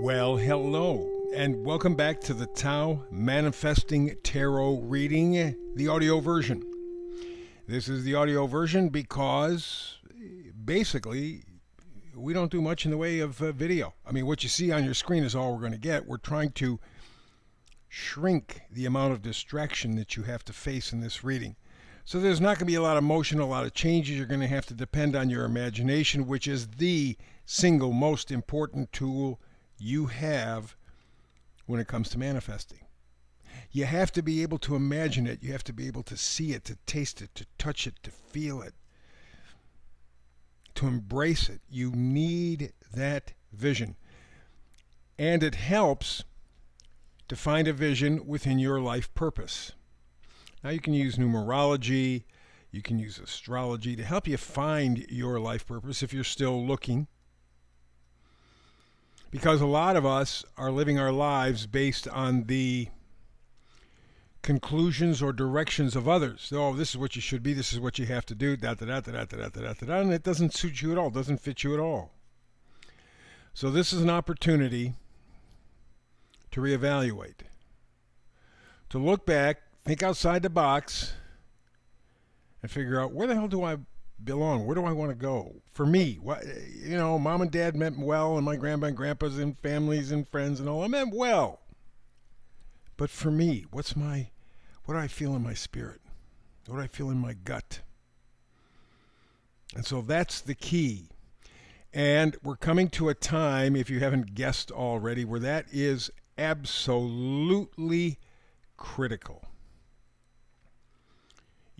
Well, hello, and welcome back to the Tao Manifesting Tarot reading, the audio version. This is the audio version because basically we don't do much in the way of video. I mean, what you see on your screen is all we're going to get. We're trying to shrink the amount of distraction that you have to face in this reading. So there's not going to be a lot of motion, a lot of changes. You're going to have to depend on your imagination, which is the single most important tool you have when it comes to manifesting. You have to be able to imagine it. You have to be able to see it, to taste it, to touch it, to feel it, to embrace it. You need that vision. And it helps to find a vision within your life purpose. Now you can use numerology, you can use astrology to help you find your life purpose if you're still looking. Because a lot of us are living our lives based on the conclusions or directions of others. Oh, this is what you should be, this is what you have to do, and it doesn't suit you at all, doesn't fit you at all. So this is an opportunity to reevaluate, to look back, think outside the box, and figure out, where the hell do I belong? Where do I want to go? For me, mom and dad meant well, and my grandma and grandpas and families and friends and all, I meant well. But for me, what do I feel in my spirit? What do I feel in my gut? And so that's the key. And we're coming to a time, if you haven't guessed already, where that is absolutely critical.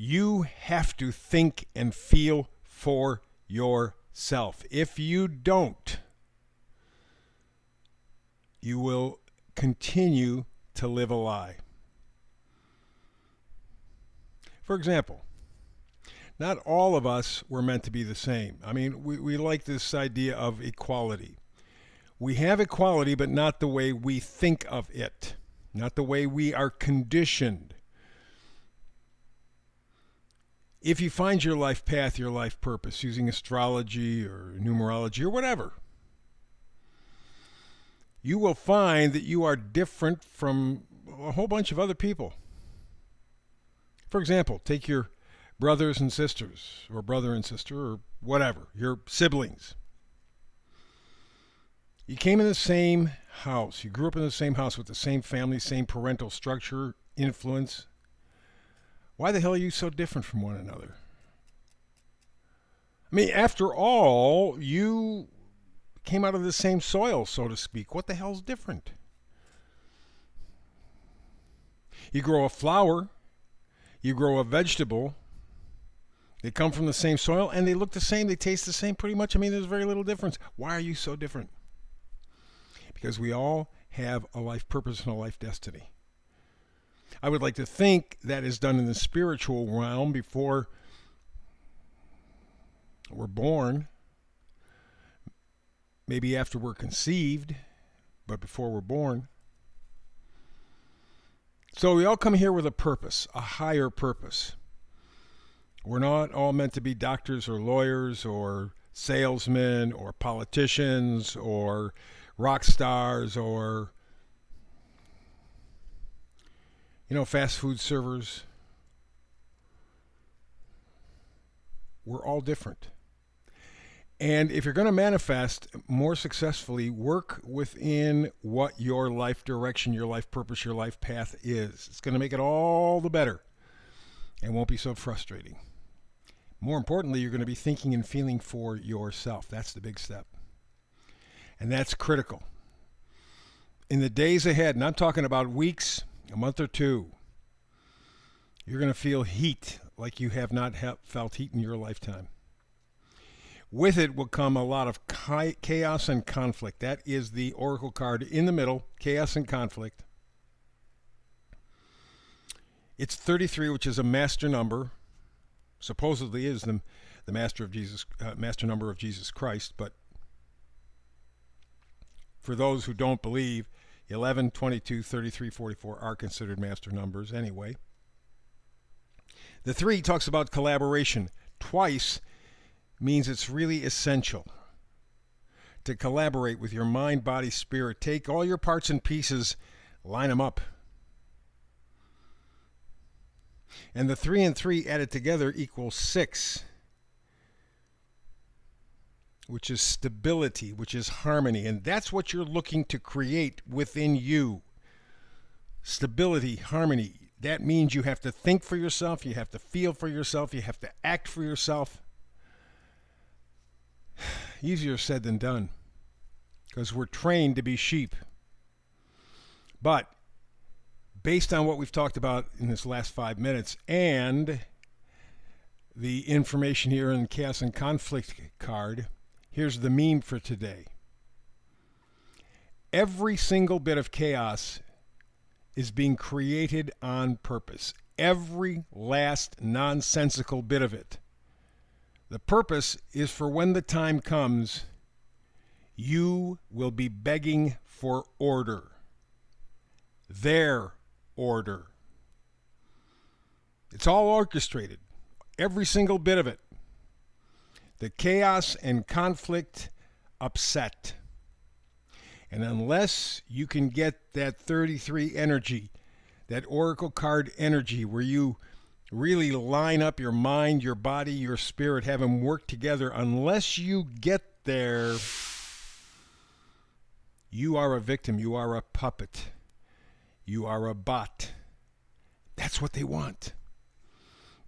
You have to think and feel for yourself. If you don't, you will continue to live a lie. For example, not all of us were meant to be the same. I mean, we like this idea of equality. We have equality, but not the way we think of it, not the way we are conditioned. If you find your life path, your life purpose, using astrology or numerology or whatever, you will find that you are different from a whole bunch of other people. For example, take your brothers and sisters, or brother and sister, or whatever, your siblings. You came in the same house. You grew up in the same house with the same family, same parental structure, influence. Why the hell are you so different from one another? I mean, after all, you came out of the same soil, so to speak. What the hell's different? You grow a flower, you grow a vegetable, they come from the same soil, and they look the same, they taste the same pretty much. I mean, there's very little difference. Why are you so different? Because we all have a life purpose and a life destiny. I would like to think that is done in the spiritual realm before we're born, maybe after we're conceived, but before we're born. So we all come here with a purpose, a higher purpose. We're not all meant to be doctors or lawyers or salesmen or politicians or rock stars or fast food servers. We're all different. And if you're going to manifest more successfully, work within what your life direction, your life purpose, your life path is. It's going to make it all the better and won't be so frustrating. More importantly, you're going to be thinking and feeling for yourself. That's the big step. And that's critical. In the days ahead, and I'm talking about weeks, a month or two, you're going to feel heat like you have not felt heat in your lifetime. With it will come a lot of chaos and conflict. That is the oracle card in the middle, chaos and conflict. It's 33, which is a master number. Supposedly is the master number of Jesus Christ, but for those who don't believe, 11, 22, 33, 44 are considered master numbers anyway. The 3 talks about collaboration. Twice means it's really essential to collaborate with your mind, body, spirit. Take all your parts and pieces, line them up. And the 3 and 3 added together equals 6, which is stability, which is harmony. And that's what you're looking to create within you. Stability, harmony. That means you have to think for yourself, you have to feel for yourself, you have to act for yourself. Easier said than done, because we're trained to be sheep. But based on what we've talked about in this last 5 minutes and the information here in the Chaos and Conflict card, here's the meme for today. Every single bit of chaos is being created on purpose. Every last nonsensical bit of it. The purpose is for when the time comes, you will be begging for order. Their order. It's all orchestrated. Every single bit of it. The chaos and conflict upset. And unless you can get that 33 energy, that oracle card energy, where you really line up your mind, your body, your spirit, have them work together, unless you get there, you are a victim, you are a puppet, you are a bot. That's what they want.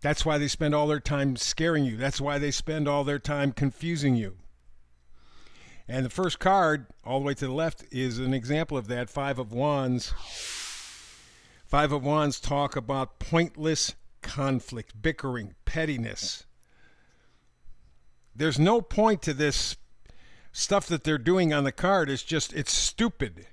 That's why they spend all their time scaring you. That's why they spend all their time confusing you. And the first card, all the way to the left, is an example of that, 5 of Wands. 5 of Wands talk about pointless conflict, bickering, pettiness. There's no point to this stuff that they're doing on the card. It's stupid.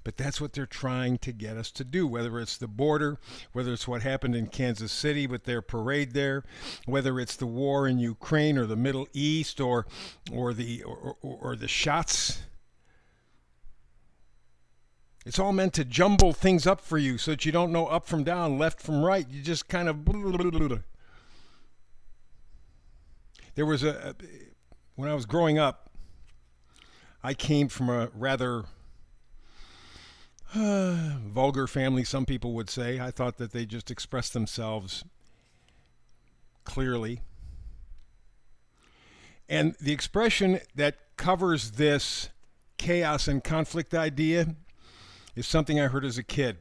But that's what they're trying to get us to do, whether it's the border, whether it's what happened in Kansas City with their parade there, whether it's the war in Ukraine or the Middle East or the shots. It's all meant to jumble things up for you so that you don't know up from down, left from right. You just kind of... There was when I was growing up, I came from a rather vulgar family, some people would say. I thought that they just expressed themselves clearly. And the expression that covers this chaos and conflict idea is something I heard as a kid.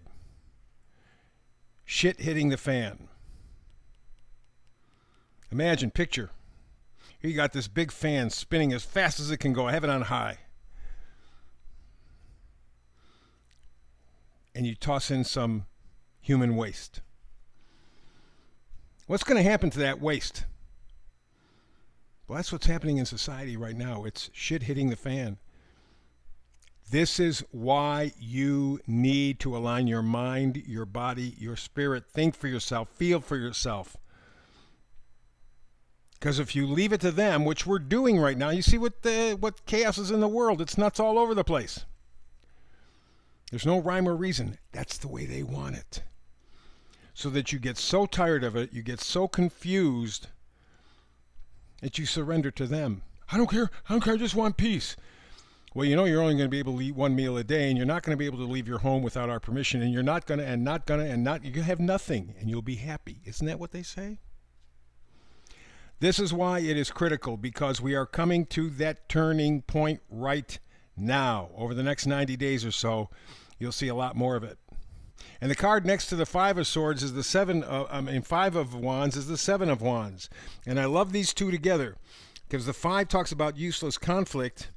Shit hitting the fan. Imagine, picture. Here you got this big fan spinning as fast as it can go. I have it on high. And you toss in some human waste. What's going to happen to that waste? Well, that's what's happening in society right now. It's shit hitting the fan. This is why you need to align your mind, your body, your spirit. Think for yourself. Feel for yourself. Because if you leave it to them, which we're doing right now, you see what chaos is in the world. It's nuts all over the place. There's no rhyme or reason. That's the way they want it. So that you get so tired of it, you get so confused that you surrender to them. I don't care, I just want peace. Well, you know you're only going to be able to eat one meal a day, and you're not going to be able to leave your home without our permission, and you're not going to, you have nothing, and you'll be happy. Isn't that what they say? This is why it is critical, because we are coming to that turning point right now. Over the next 90 days or so, you'll see a lot more of it. And the card next to the 5 of Swords is the 5 of Wands is the 7 of Wands. And I love these two together, because the 5 talks about useless conflict,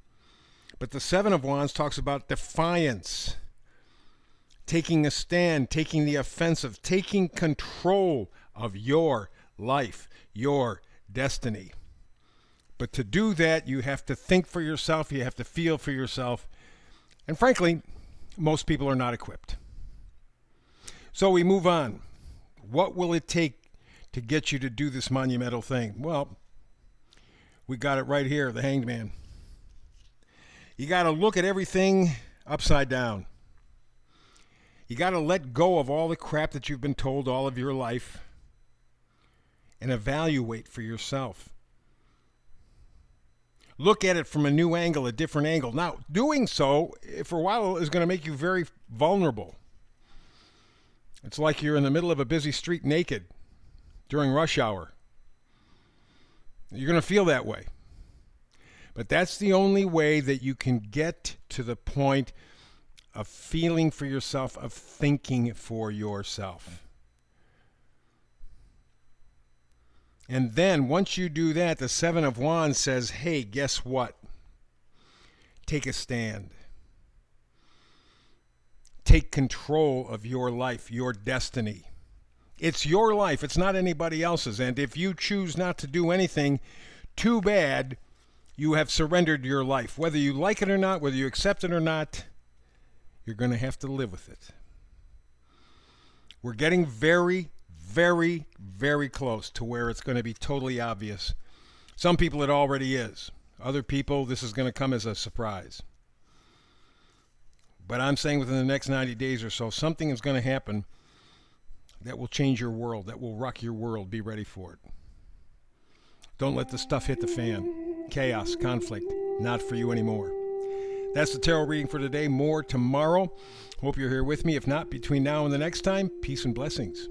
but the 7 of Wands talks about defiance, taking a stand, taking the offensive, taking control of your life, your destiny. But to do that, you have to think for yourself, you have to feel for yourself. And frankly, most people are not equipped. So we move on. What will it take to get you to do this monumental thing? Well, we got it right here, the Hanged Man. You got to look at everything upside down. You got to let go of all the crap that you've been told all of your life and evaluate for yourself. Look at it from a new angle, a different angle. Now, doing so for a while is going to make you very vulnerable. It's like you're in the middle of a busy street naked during rush hour. You're going to feel that way. But that's the only way that you can get to the point of feeling for yourself, of thinking for yourself. And then once you do that, the Seven of Wands says, hey, guess what? Take a stand. Take control of your life, your destiny. It's your life. It's not anybody else's. And if you choose not to do anything, too bad, you have surrendered your life. Whether you like it or not, whether you accept it or not, you're going to have to live with it. We're getting very, very, very close to where it's going to be totally obvious. Some people it already is. Other people, this is going to come as a surprise. But I'm saying within the next 90 days or so, something is going to happen that will change your world, that will rock your world. Be ready for it. Don't let the stuff hit the fan. Chaos, conflict, not for you anymore. That's the tarot reading for today. More tomorrow. Hope you're here with me. If not, between now and the next time, peace and blessings.